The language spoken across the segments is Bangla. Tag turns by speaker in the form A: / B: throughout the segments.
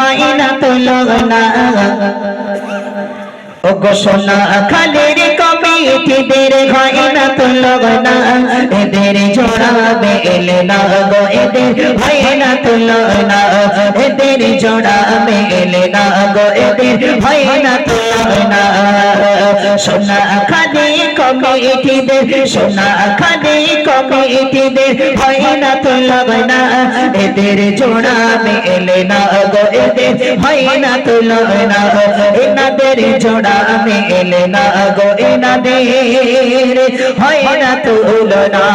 A: হয় না তুলনা ও গো সোনা খালির কমিটিদের হয় না তুলনা এদের জোড়া মেলে না গো এদের হয় না তুলনা এদের জোড়া মেলে না গো এদের হয় না তুলনা সোনা খালি কমিটিদের সোনা খালি কমিটিদের হয় না তুলনা এদের জোড়া মেলে না গো এদের হয় না তুলনা এনাদের জোড়া মেলে না গো এনাদের হয় না তুলনা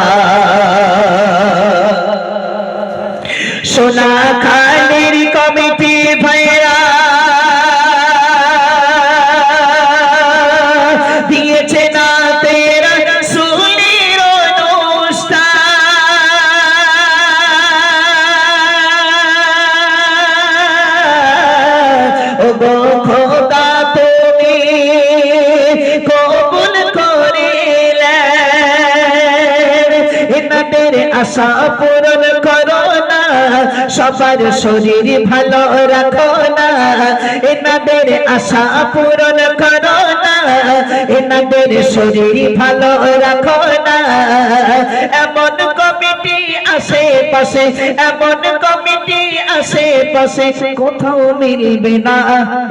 A: সোনা খালির কমিটি ভাইরা দিয়েছে না তেরা সুলির অনুষ্ঠান ও গো খোদা তুমি কবুল করিলে এনাদের আশা পূরণ করো না সবার শরীর ভালো রাখো না এনাদের আশা পূরণ করো না এনাদের শরীর ভালো রাখো না এমন কমিটি আশেপাশে এমন কমিটি আশেপাশে কোথাও মিলবে না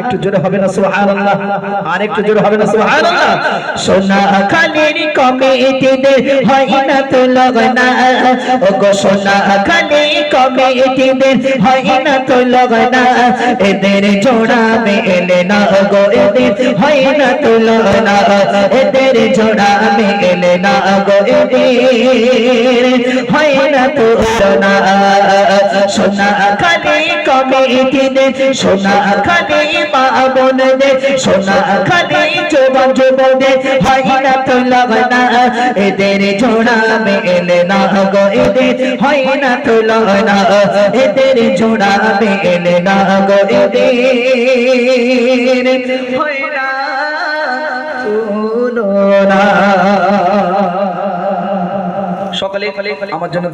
A: একটু জোরে হবে না সুবহানাল্লাহ আর একটু জোরে হবে না সুবহানাল্লাহ সোনা খালির কমিটিদের হয় না তুলনা ও গো সোনা খালি কমিটিদের হয় না তুলনা এদের জোড়া মেলে না গো এদের হয় না তুলনা এদের জোড়া মেলে না গো এদের হয় না তুলনা সোনা খালি কমিটিদের সোনা খালি মা বোনদের সোনা খালি যুবক যুবকদের হয় না তুলনা এদের জোড়া মেলে না গো এদের হয় না তুলনা এদের জোড়া মেলে না গো এদের হয় না তুলনা সকলে আমার জন্য